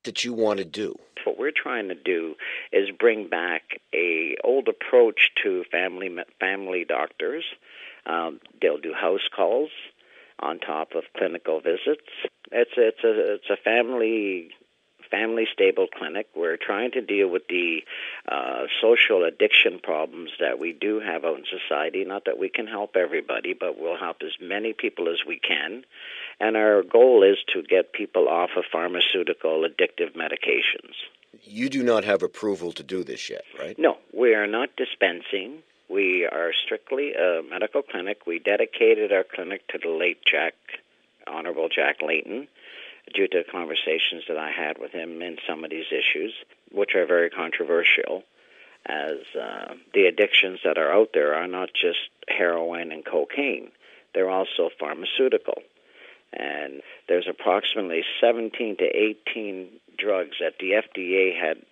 that you want to do? What we're trying to do is bring back a old approach to family doctors. They'll do house calls on top of clinical visits. It's a family stable clinic. We're trying to deal with the social addiction problems that we do have out in society. Not that we can help everybody, but we'll help as many people as we can. And our goal is to get people off of pharmaceutical addictive medications. You do not have approval to do this yet, right? No, we are not dispensing. We are strictly a medical clinic. We dedicated our clinic to the late Honorable Jack Layton, due to conversations that I had with him in some of these issues, which are very controversial, as the addictions that are out there are not just heroin and cocaine. They're also pharmaceutical. And there's approximately 17 to 18 drugs that the FDA had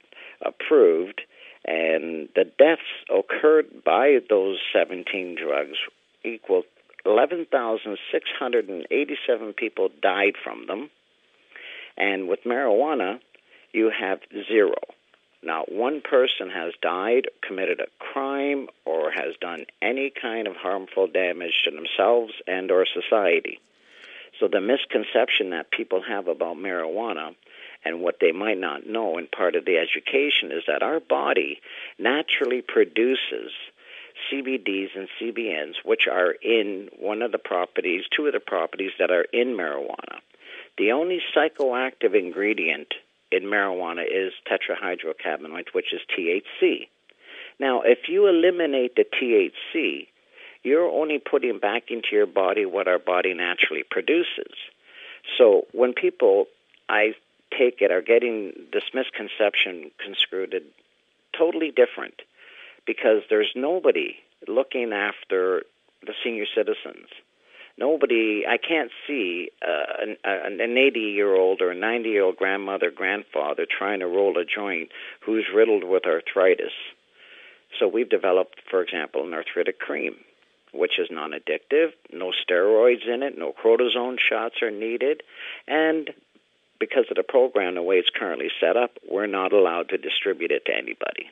approved, and the deaths occurred by those 17 drugs equal 11,687 people died from them. And with marijuana, you have zero. Not one person has died, committed a crime, or has done any kind of harmful damage to themselves and or society. So the misconception that people have about marijuana and what they might not know, and part of the education, is that our body naturally produces CBDs and CBNs, which are in two of the properties that are in marijuana. The only psychoactive ingredient in marijuana is tetrahydrocannabinoids, which is THC. Now, if you eliminate the THC, you're only putting back into your body what our body naturally produces. So when people, I take it, are getting this misconception construed totally different, because there's nobody looking after the senior citizens. Nobody, I can't see an 80-year-old or a 90-year-old grandfather trying to roll a joint who's riddled with arthritis. So we've developed, for example, an arthritic cream, which is non-addictive, no steroids in it, no cortisone shots are needed, and because of the program, the way it's currently set up, we're not allowed to distribute it to anybody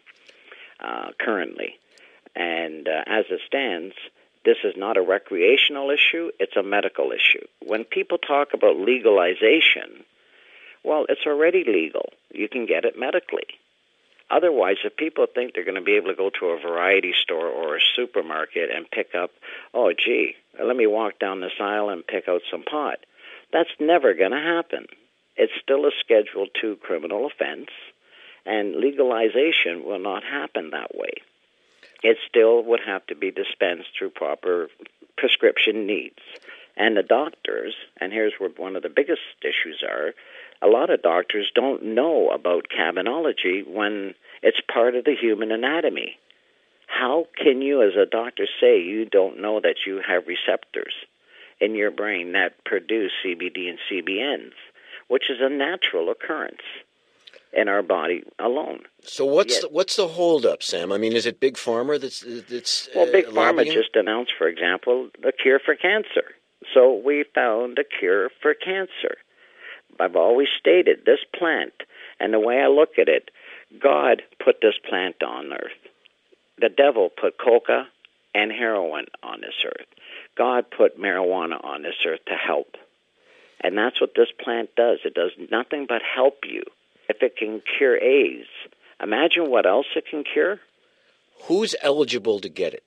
currently. And as it stands, this is not a recreational issue, it's a medical issue. When people talk about legalization, well, it's already legal. You can get it medically. Otherwise, if people think they're going to be able to go to a variety store or a supermarket and pick up, oh, gee, let me walk down this aisle and pick out some pot, that's never going to happen. It's still a Schedule II criminal offense, and legalization will not happen that way. It still would have to be dispensed through proper prescription needs. And the doctors, and here's where one of the biggest issues are, a lot of doctors don't know about cabinology when it's part of the human anatomy. How can you, as a doctor, say you don't know that you have receptors in your brain that produce CBD and CBNs, which is a natural occurrence in our body alone? So what's the holdup, Sam? I mean, is it Big Pharma that's well, Big Pharma lobbying? just announced, for example, the cure for cancer. So we found a cure for cancer. I've always stated this plant, and the way I look at it, God put this plant on earth. The devil put coca and heroin on this earth. God put marijuana on this earth to help. And that's what this plant does. It does nothing but help you. If it can cure AIDS, imagine what else it can cure. Who's eligible to get it?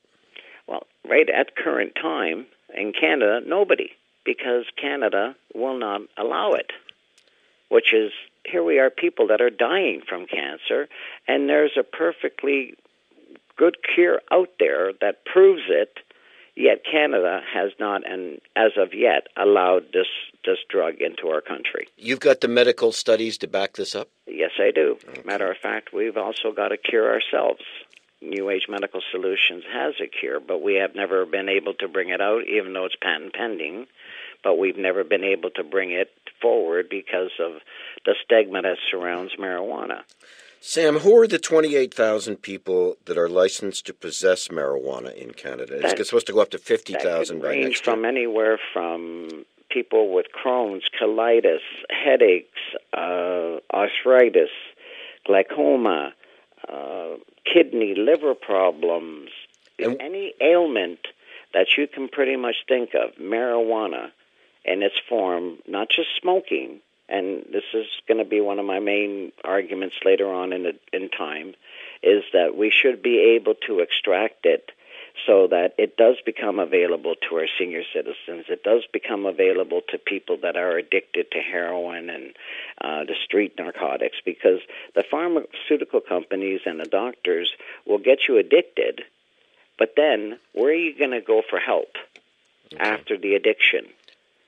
Well, right at current time in Canada, nobody, because Canada will not allow it, which is, here we are, people that are dying from cancer, and there's a perfectly good cure out there that proves it, yet Canada has not, and as of yet, allowed this drug into our country. You've got the medical studies to back this up? Yes, I do. Okay. Matter of fact, we've also got a cure ourselves. New Age Medical Solutions has a cure, but we have never been able to bring it out, even though it's patent pending. But we've never been able to bring it forward because of the stigma that surrounds marijuana. Sam, who are the 28,000 people that are licensed to possess marijuana in Canada? It's supposed to go up to 50,000 by next year. Range from anywhere from people with Crohn's, colitis, headaches, arthritis, glaucoma, kidney, liver problems, any ailment that you can pretty much think of, marijuana in its form, not just smoking, and this is going to be one of my main arguments later on in time, is that we should be able to extract it so that it does become available to our senior citizens. It does become available to people that are addicted to heroin and the street narcotics, because the pharmaceutical companies and the doctors will get you addicted, but then where are you going to go for help after the addiction?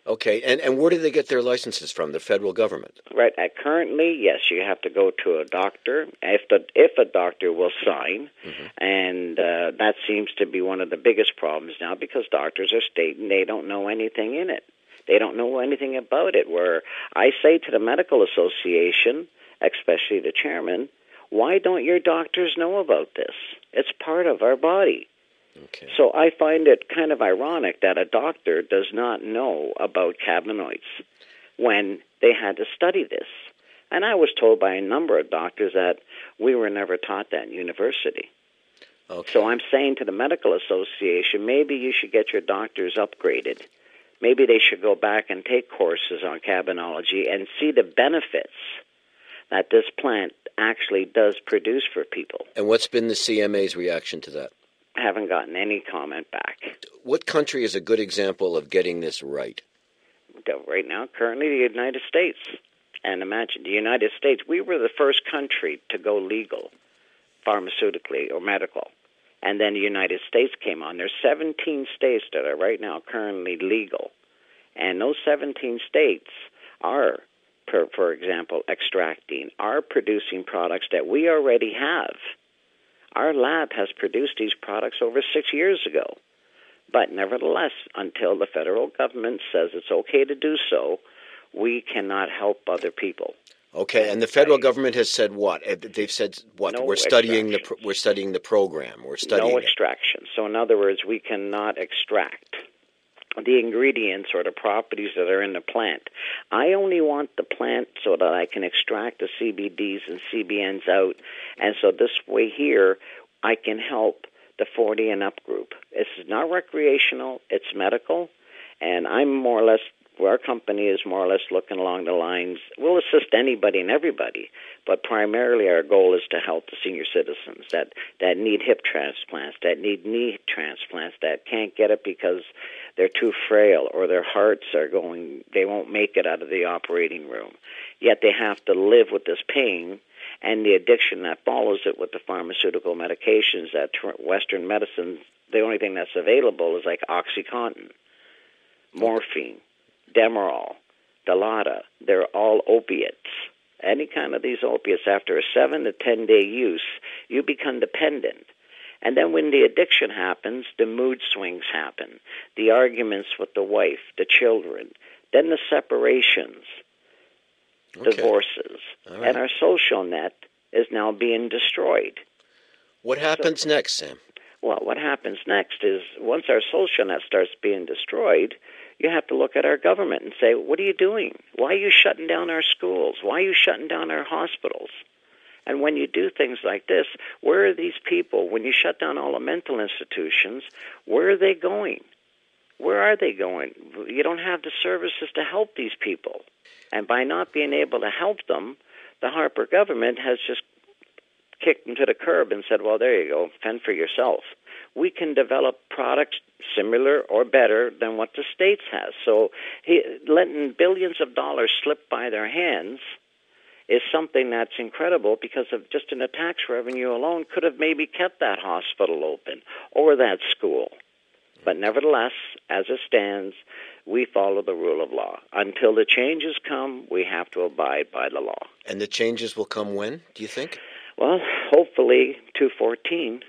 Okay, and where do they get their licenses from? The federal government? Right. Currently, yes, you have to go to a doctor if a doctor will sign, and that seems to be one of the biggest problems now, because doctors are stating they don't know anything in it. They don't know anything about it. Where I say to the medical association, especially the chairman, why don't your doctors know about this? It's part of our body. Okay. So I find it kind of ironic that a doctor does not know about cannabinoids when they had to study this. And I was told by a number of doctors that we were never taught that in university. Okay. So I'm saying to the medical association, maybe you should get your doctors upgraded. Maybe they should go back and take courses on cabinology and see the benefits that this plant actually does produce for people. And what's been the CMA's reaction to that? Haven't gotten any comment back. What country is a good example of getting this right? Right now, currently the United States. And imagine, the United States, we were the first country to go legal, pharmaceutically or medical. And then the United States came on. There's 17 states that are right now currently legal. And those 17 states are, for example, extracting, are producing products that we already have. Our lab has produced these products over 6 years ago. But nevertheless, until the federal government says it's okay to do so, we cannot help other people. Okay, and the federal government has said what? They've said what? No we're studying the program. We're studying no extraction. So in other words, we cannot extract the ingredients or the properties that are in the plant. I only want the plant so that I can extract the CBDs and CBNs out, and so this way here I can help the 40 and up group. It's not recreational, it's medical, and I'm more or less, our company is more or less looking along the lines, we'll assist anybody and everybody, but primarily our goal is to help the senior citizens that need hip transplants, that need knee transplants, that can't get it because they're too frail or their hearts are going, they won't make it out of the operating room. Yet they have to live with this pain and the addiction that follows it with the pharmaceutical medications that Western medicine, the only thing that's available is like OxyContin, morphine, Demerol, Dilaudid. They're all opiates. Any kind of these opiates, after a 7 to 10 day use, you become dependent. And then when the addiction happens, the mood swings happen, the arguments with the wife, the children, then the separations, divorces, right. And our social net is now being destroyed. What happens next, Sam? Well, what happens next is once our social net starts being destroyed, you have to look at our government and say, what are you doing? Why are you shutting down our schools? Why are you shutting down our hospitals? And when you do things like this, where are these people? When you shut down all the mental institutions, where are they going? Where are they going? You don't have the services to help these people. And by not being able to help them, the Harper government has just kicked them to the curb and said, well, there you go, fend for yourself. We can develop products similar or better than what the States has. So letting billions of dollars slip by their hands is something that's incredible, because of just in the tax revenue alone could have maybe kept that hospital open or that school. But nevertheless, as it stands, we follow the rule of law. Until the changes come, we have to abide by the law. And the changes will come when, do you think? Well, hopefully 214.